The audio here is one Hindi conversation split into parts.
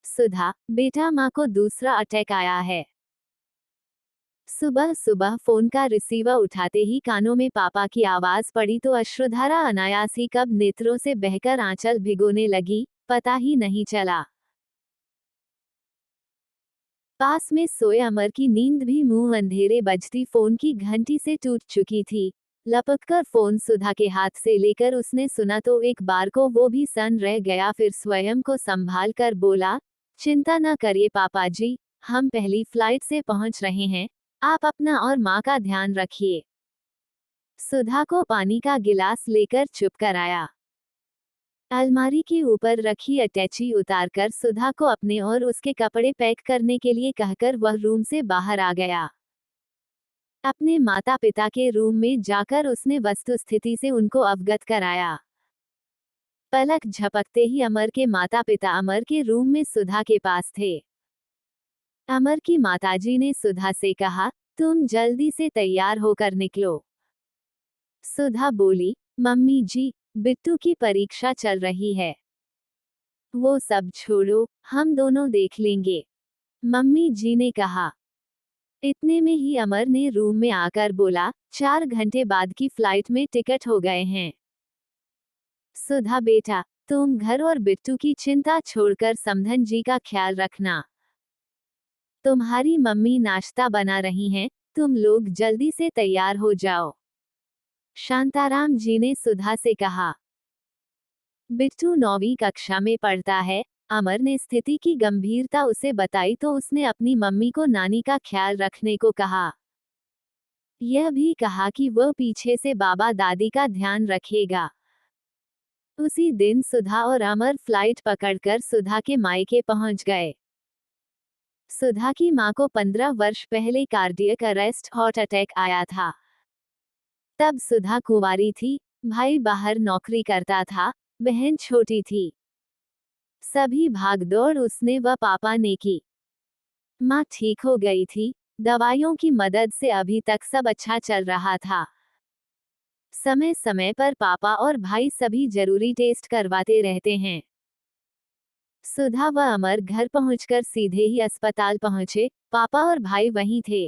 सुधा, बेटा माँ को दूसरा अटैक आया है। सुबह सुबह फोन का रिसीवर उठाते ही कानों में पापा की आवाज पड़ी तो अश्रुधारा अनायास ही कब नेत्रों से बहकर आंचल भिगोने लगी, पता ही नहीं चला। पास में सोए अमर की नींद भी मुंह अंधेरे बजती फोन की घंटी से टूट चुकी थी। लपककर फोन सुधा के हाथ से लेकर उसने सुना तो एक बार को वो भी सन रह गया, फिर स्वयं को संभाल कर बोला, चिंता न करिए पापा जी, हम पहली फ्लाइट से पहुंच रहे हैं, आप अपना और माँ का ध्यान रखिए। सुधा को पानी का गिलास लेकर चुप कराया। अलमारी के ऊपर रखी अटैची उतारकर सुधा को अपने और उसके कपड़े पैक करने के लिए कहकर वह रूम से बाहर आ गया। अपने माता पिता के रूम में जाकर उसने वस्तुस्थिति से उनको अवगत कराया। पलक झपकते ही अमर के माता पिता अमर के रूम में सुधा के पास थे। अमर की माताजी ने सुधा से कहा, तुम जल्दी से तैयार होकर निकलो। सुधा बोली, मम्मी जी, बिट्टू की परीक्षा चल रही है। वो सब छोड़ो, हम दोनों देख लेंगे, मम्मी जी ने कहा। इतने में ही अमर ने रूम में आकर बोला, 4 घंटे बाद की फ्लाइट में टिकट हो गए हैं। सुधा बेटा, तुम घर और बिट्टू की चिंता छोड़कर समधन जी का ख्याल रखना। तुम्हारी मम्मी नाश्ता बना रही हैं, तुम लोग जल्दी से तैयार हो जाओ। शांताराम जी ने सुधा से कहा। बिट्टू 9वीं कक्षा में पढ़ता है। अमर ने स्थिति की गंभीरता उसे बताई तो उसने अपनी मम्मी को नानी का ख्याल रखने को कहा। यह भी कहा कि वह पीछे से बाबा दादी का ध्यान रखेगा। उसी दिन सुधा और अमर फ्लाइट पकड़कर सुधा के मायके पहुंच गए। सुधा की मां को 15 वर्ष पहले कार्डियक अरेस्ट हार्ट अटैक आया था। तब सुधा कुंवारी थी, भाई बाहर नौकरी करता था, बहन छोटी थी। सभी भागदौड़ उसने व पापा ने की। माँ ठीक हो गई थी, दवाइयों की मदद से अभी तक सब अच्छा चल रहा था। समय समय पर पापा और भाई सभी जरूरी टेस्ट करवाते रहते हैं। सुधा व अमर घर पहुंचकर सीधे ही अस्पताल पहुंचे, पापा और भाई वहीं थे।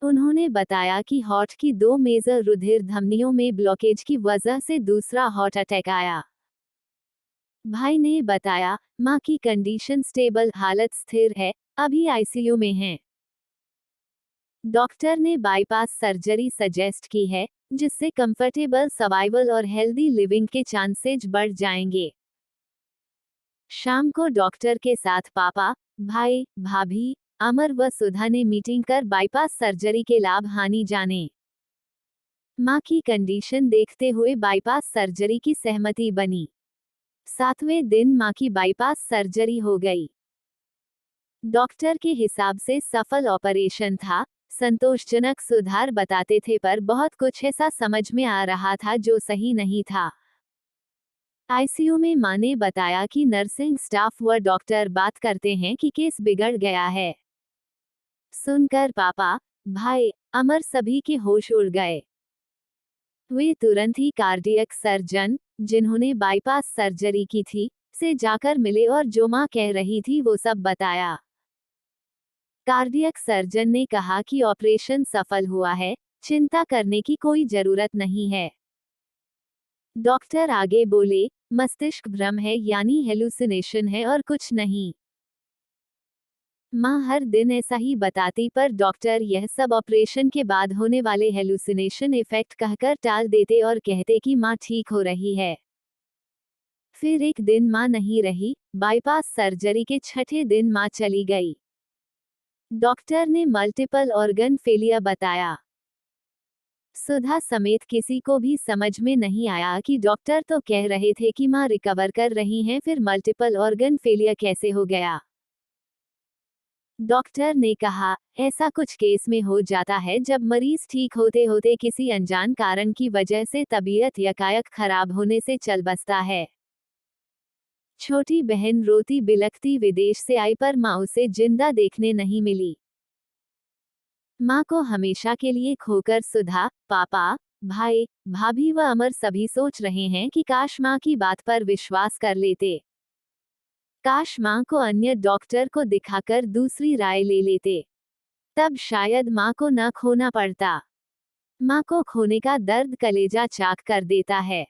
उन्होंने बताया कि हार्ट की 2 मेजर रुधिर धमनियों में ब्लॉकेज की वजह से दूसरा हार्ट अटैक आया। भाई ने बताया, मां की कंडीशन स्टेबल, हालत स्थिर है, अभी आईसीयू में हैं। डॉक्टर ने बाईपास सर्जरी सजेस्ट की है, जिससे कंफर्टेबल सर्वाइवल और हेल्दी लिविंग के चांसेज बढ़ जाएंगे। शाम को डॉक्टर के साथ पापा, भाई, भाभी, अमर व सुधा ने मीटिंग कर बाईपास सर्जरी के लाभ हानि जाने। मां की कंडीशन देखते हुए बाईपास सर्जरी की सहमति बनी। 7वें दिन मां की बाईपास सर्जरी हो गई। डॉक्टर के हिसाब से सफल ऑपरेशन था, संतोषजनक सुधार बताते थे, पर बहुत कुछ ऐसा समझ में आ रहा था जो सही नहीं था। आईसीयू में मां ने बताया कि नर्सिंग स्टाफ व डॉक्टर बात करते हैं कि केस बिगड़ गया है। सुनकर पापा, भाई, अमर सभी के होश उड़ गए। वे तुरंत ही कार्डियक सर्जन, जिन्होंने बाईपास सर्जरी की थी, से जाकर मिले और जो मां कह रही थी वो सब बताया। कार्डियक सर्जन ने कहा कि ऑपरेशन सफल हुआ है, चिंता करने की कोई जरूरत नहीं है। डॉक्टर आगे बोले, मस्तिष्क भ्रम है, यानी हेलुसिनेशन है और कुछ नहीं। मां हर दिन ऐसा ही बताती, पर डॉक्टर यह सब ऑपरेशन के बाद होने वाले हेलुसिनेशन इफेक्ट कहकर टाल देते और कहते कि मां ठीक हो रही है। फिर एक दिन मां नहीं रही, बाईपास सर्जरी के 6ठे दिन मां चली गई। डॉक्टर ने मल्टीपल ऑर्गन फेलियर बताया। सुधा समेत किसी को भी समझ में नहीं आया कि डॉक्टर तो कह रहे थे कि मां रिकवर कर रही हैं, फिर मल्टीपल ऑर्गन फेलियर कैसे हो गया। डॉक्टर ने कहा, ऐसा कुछ केस में हो जाता है जब मरीज ठीक होते होते किसी अनजान कारण की वजह से तबीयत यकायक खराब होने से चल बसता है। छोटी बहन रोती बिलखती विदेश से आई, पर मां उसे जिंदा देखने नहीं मिली। मां को हमेशा के लिए खोकर सुधा, पापा, भाई, भाभी व अमर सभी सोच रहे हैं कि काश मां की बात पर विश्वास कर लेते। काश माँ को अन्य डॉक्टर को दिखाकर दूसरी राय ले लेते, तब शायद माँ को न खोना पड़ता। माँ को खोने का दर्द कलेजा चाक कर देता है।